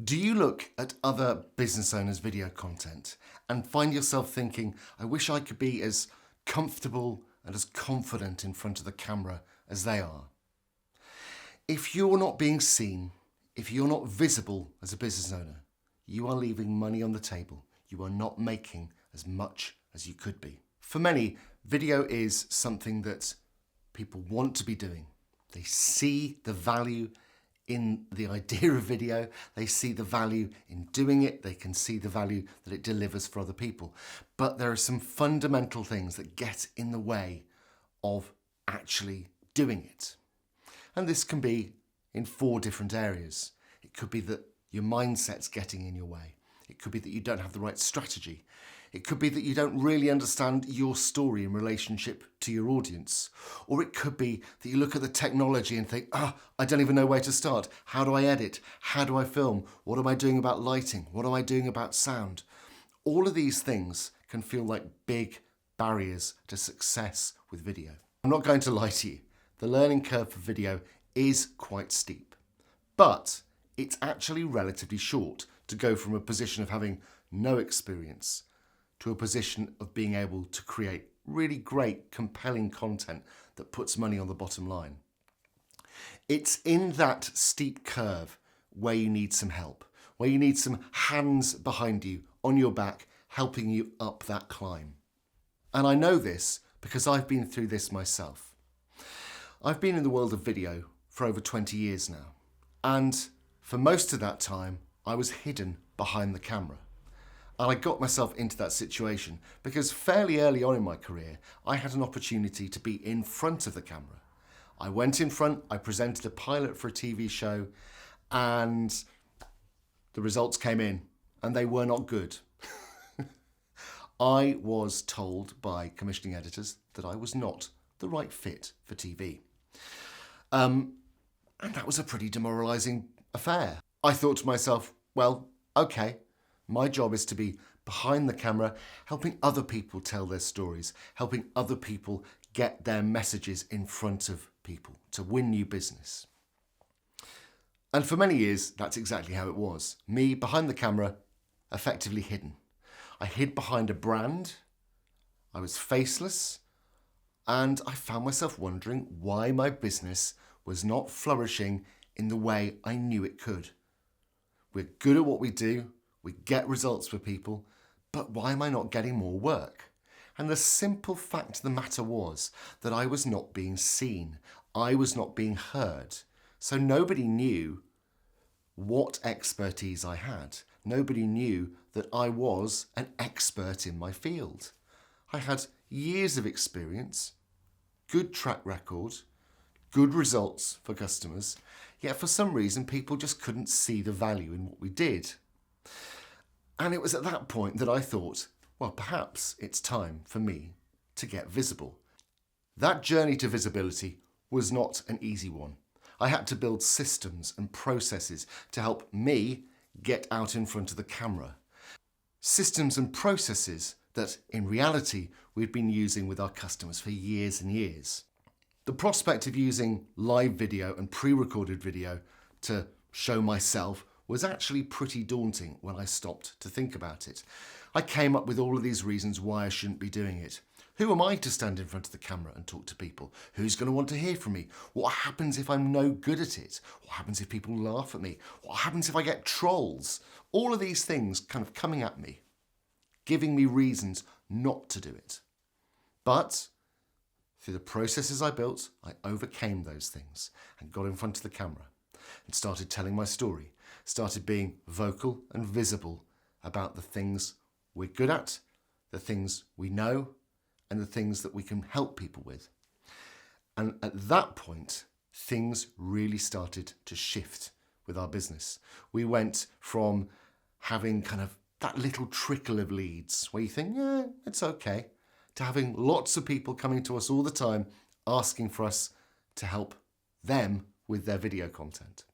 Do you look at other business owners' video content and find yourself thinking, I wish I could be as comfortable and as confident in front of the camera as they are? If you're not being seen, if you're not visible as a business owner, you are leaving money on the table. You are not making as much as you could be. For many, video is something that people want to be doing. They see the value in the idea of video, they see the value in doing it, they can see the value that it delivers for other people. But there are some fundamental things that get in the way of actually doing it. And this can be in 4 different areas. It could be that your mindset's getting in your way. It could be that you don't have the right strategy. It could be that you don't really understand your story in relationship to your audience. Or it could be that you look at the technology and think, I don't even know where to start. How do I edit? How do I film? What am I doing about lighting? What am I doing about sound? All of these things can feel like big barriers to success with video. I'm not going to lie to you. The learning curve for video is quite steep, but it's actually relatively short to go from a position of having no experience to a position of being able to create really great, compelling content that puts money on the bottom line. It's in that steep curve where you need some help, where you need some hands behind you, on your back, helping you up that climb. And I know this because I've been through this myself. I've been in the world of video for over 20 years now, and for most of that time, I was hidden behind the camera. And I got myself into that situation because fairly early on in my career, I had an opportunity to be in front of the camera. I went in front, I presented a pilot for a TV show, and the results came in, and they were not good. I was told by commissioning editors that I was not the right fit for TV. And that was a pretty demoralising affair. I thought to myself, well, okay, my job is to be behind the camera, helping other people tell their stories, helping other people get their messages in front of people to win new business. And for many years, that's exactly how it was. Me behind the camera, effectively hidden. I hid behind a brand, I was faceless, and I found myself wondering why my business was not flourishing in the way I knew it could. We're good at what we do, we get results for people, but why am I not getting more work? And the simple fact of the matter was that I was not being seen. I was not being heard. So nobody knew what expertise I had. Nobody knew that I was an expert in my field. I had years of experience, good track record, good results for customers, yet for some reason people just couldn't see the value in what we did. And it was at that point that I thought, well, perhaps it's time for me to get visible. That journey to visibility was not an easy one. I had to build systems and processes to help me get out in front of the camera. Systems and processes that, in reality, we've been using with our customers for years and years. The prospect of using live video and pre-recorded video to show myself was actually pretty daunting when I stopped to think about it. I came up with all of these reasons why I shouldn't be doing it. Who am I to stand in front of the camera and talk to people? Who's going to want to hear from me? What happens if I'm no good at it? What happens if people laugh at me? What happens if I get trolls? All of these things kind of coming at me, giving me reasons not to do it. But through the processes I built, I overcame those things and got in front of the camera and started telling my story, started being vocal and visible about the things we're good at, the things we know, and the things that we can help people with. And at that point, things really started to shift with our business. We went from having kind of that little trickle of leads where you think, yeah, it's okay, to having lots of people coming to us all the time asking for us to help them with their video content.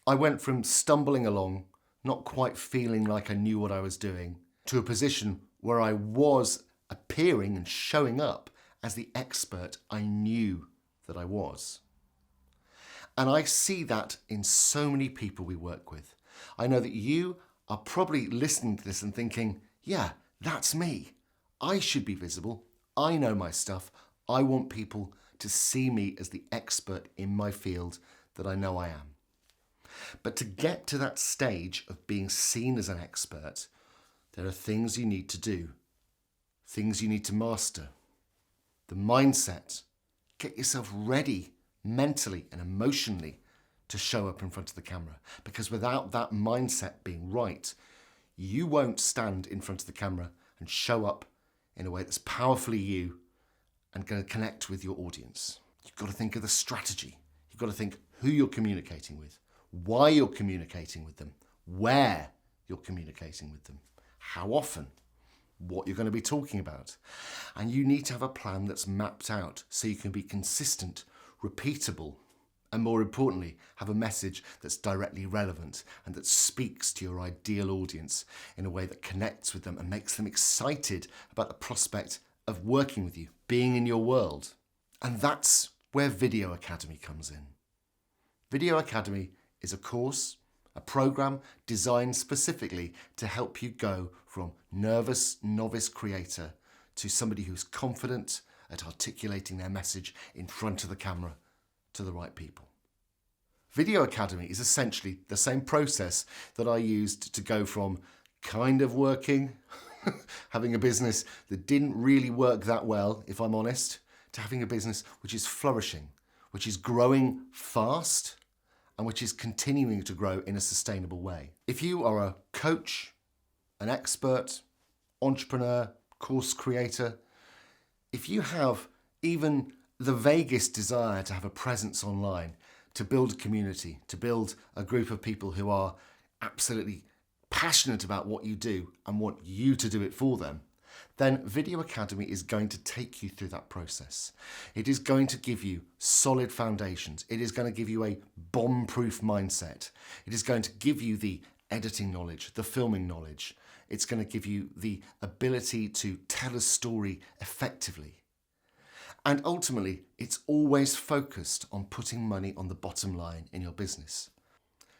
I went from stumbling along, not quite feeling like I knew what I was doing, to a position where I was appearing and showing up as the expert I knew that I was. And I see that in so many people we work with. I know that you are probably listening to this and thinking, yeah, that's me. I should be visible. I know my stuff. I want people to see me as the expert in my field that I know I am. But to get to that stage of being seen as an expert, there are things you need to do, things you need to master. The mindset, get yourself ready mentally and emotionally to show up in front of the camera. Because without that mindset being right, you won't stand in front of the camera and show up in a way that's powerfully you and going to connect with your audience. You've got to think of the strategy. You've got to think who you're communicating with, why you're communicating with them, where you're communicating with them, how often, what you're going to be talking about. And you need to have a plan that's mapped out so you can be consistent, repeatable, and more importantly, have a message that's directly relevant and that speaks to your ideal audience in a way that connects with them and makes them excited about the prospect of working with you, being in your world. And that's where Video Academy comes in. Video Academy is a course, a program designed specifically to help you go from nervous novice creator to somebody who's confident at articulating their message in front of the camera to the right people. Video Academy is essentially the same process that I used to go from kind of working, having a business that didn't really work that well, if I'm honest, to having a business which is flourishing, which is growing fast, and which is continuing to grow in a sustainable way. If you are a coach, an expert, entrepreneur, course creator, if you have even the vaguest desire to have a presence online, to build a community, to build a group of people who are absolutely passionate about what you do and want you to do it for them, then Video Academy is going to take you through that process. It is going to give you solid foundations. It is going to give you a bomb-proof mindset. It is going to give you the editing knowledge, the filming knowledge. It's going to give you the ability to tell a story effectively. And ultimately, it's always focused on putting money on the bottom line in your business.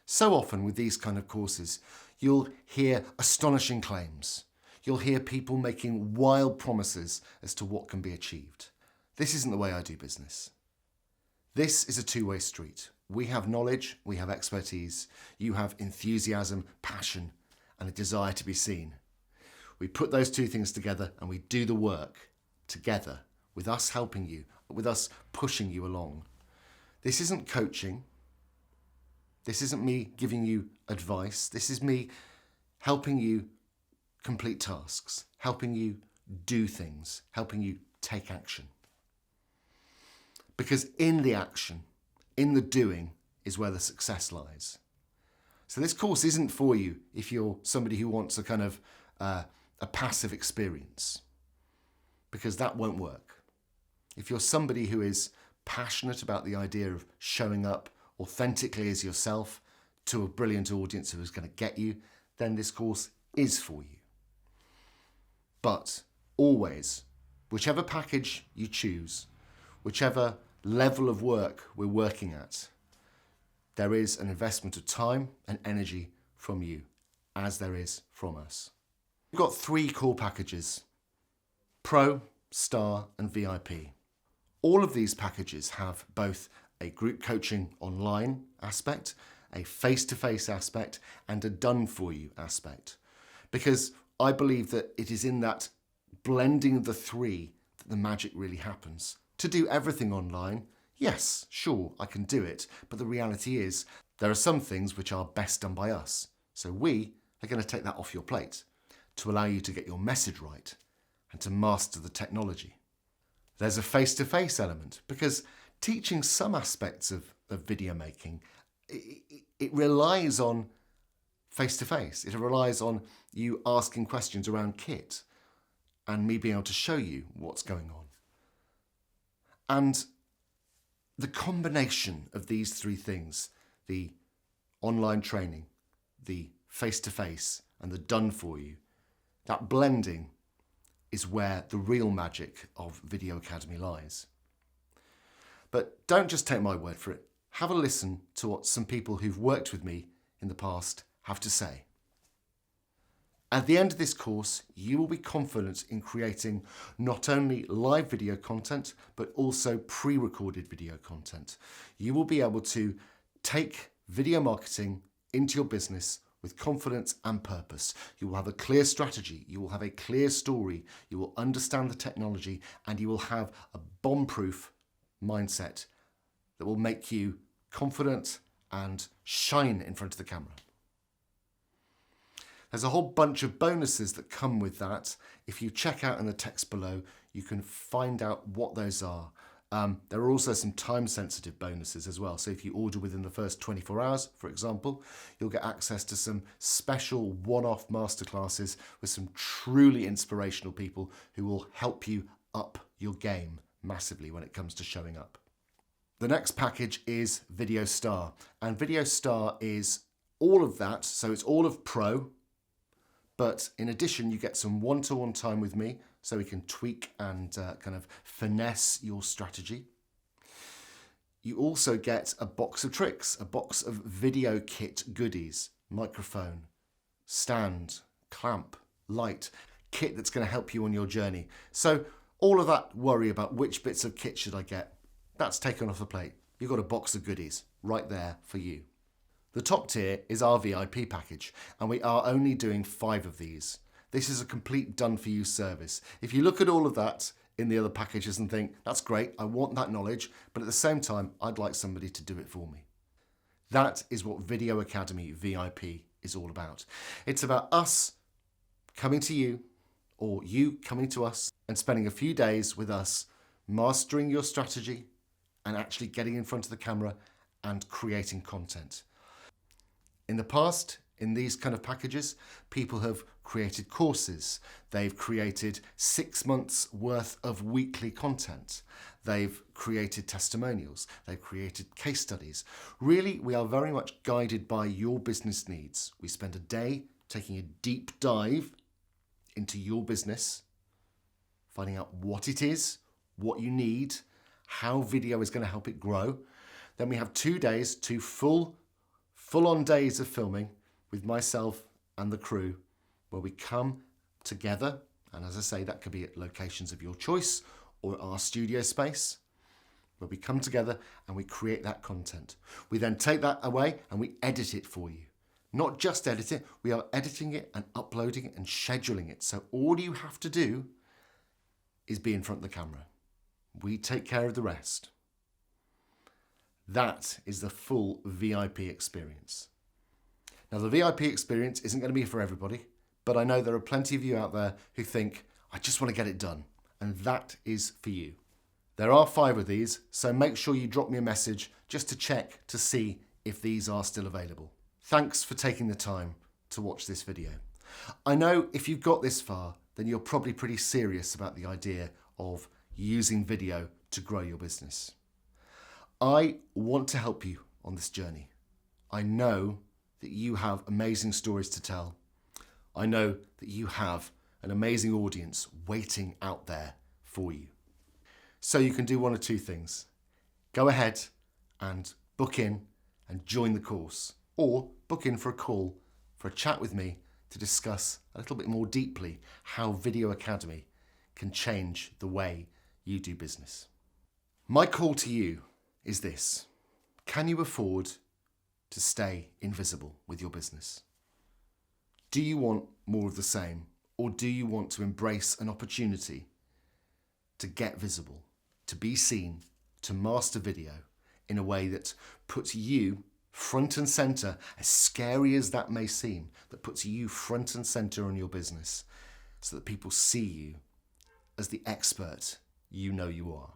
So often with these kind of courses, you'll hear astonishing claims. You'll hear people making wild promises as to what can be achieved. This isn't the way I do business. This is a two-way street. We have knowledge, we have expertise, you have enthusiasm, passion, and a desire to be seen. We put those two things together and we do the work together, with us helping you, with us pushing you along. This isn't coaching. This isn't me giving you advice. This is me helping you complete tasks, helping you do things, helping you take action. Because in the action, in the doing, is where the success lies. So this course isn't for you if you're somebody who wants a kind of a passive experience, because that won't work. If you're somebody who is passionate about the idea of showing up authentically as yourself to a brilliant audience who is going to get you, then this course is for you. But always, whichever package you choose, whichever level of work we're working at, there is an investment of time and energy from you, as there is from us. We've got 3 core packages: Pro, Star, and VIP. All of these packages have both a group coaching online aspect, a face-to-face aspect, and a done-for-you aspect. Because I believe that it is in that blending of the 3 that the magic really happens. To do everything online, yes, sure, I can do it, but the reality is there are some things which are best done by us. So we are going to take that off your plate to allow you to get your message right and to master the technology. There's a face-to-face element, because teaching some aspects of video making, it relies on face-to-face. It relies on you asking questions around kit and me being able to show you what's going on. And the combination of these 3 things, the online training, the face-to-face, and the done-for-you, that blending is where the real magic of Video Academy lies. But don't just take my word for it. Have a listen to what some people who've worked with me in the past have to say. At the end of this course, you will be confident in creating not only live video content, but also pre-recorded video content. You will be able to take video marketing into your business with confidence and purpose. You will have a clear strategy, you will have a clear story, you will understand the technology, and you will have a bomb-proof mindset that will make you confident and shine in front of the camera. There's a whole bunch of bonuses that come with that. If you check out in the text below, you can find out what those are. There are also some time-sensitive bonuses as well. So if you order within the first 24 hours, for example, you'll get access to some special one-off masterclasses with some truly inspirational people who will help you up your game massively when it comes to showing up. The next package is Video Star, and Video Star is all of that. So it's all of Pro, but in addition, you get some one-to-one time with me so we can tweak and kind of finesse your strategy. You also get a box of tricks, a box of video kit goodies, microphone, stand, clamp, light, kit that's going to help you on your journey. So all of that worry about which bits of kit should I get, that's taken off the plate. You've got a box of goodies right there for you. The top tier is our VIP package, and we are only doing 5 of these. This is a complete done-for-you service. If you look at all of that in the other packages and think, that's great, I want that knowledge, but at the same time, I'd like somebody to do it for me. That is what Video Academy VIP is all about. It's about us coming to you, or you coming to us, and spending a few days with us, mastering your strategy, and actually getting in front of the camera and creating content. In the past, in these kind of packages, people have created courses. They've created 6 months worth of weekly content. They've created testimonials. They've created case studies. Really, we are very much guided by your business needs. We spend a day taking a deep dive into your business, finding out what it is, what you need, how video is going to help it grow. Then we have 2 days, 2 full-on days of filming with myself and the crew, where we come together, and as I say, that could be at locations of your choice or our studio space, where we come together and we create that content. We then take that away and we edit it for you. Not just edit it, we are editing it and uploading it and scheduling it. So all you have to do is be in front of the camera. We take care of the rest. That is the full VIP experience. Now, the VIP experience isn't going to be for everybody, but I know there are plenty of you out there who think, I just want to get it done, and that is for you. There are 5 of these, so make sure you drop me a message just to check to see if these are still available. Thanks for taking the time to watch this video. I know if you've got this far, then you're probably pretty serious about the idea of using video to grow your business. I want to help you on this journey. I know that you have amazing stories to tell. I know that you have an amazing audience waiting out there for you. So you can do one of 2 things. Go ahead and book in and join the course, or book in for a call for a chat with me to discuss a little bit more deeply how Video Academy can change the way you do business. My call to you is this: can you afford to stay invisible with your business? Do you want more of the same, or do you want to embrace an opportunity to get visible, to be seen, to master video in a way that puts you front and center, as scary as that may seem, that puts you front and center on your business so that people see you as the expert you know you are?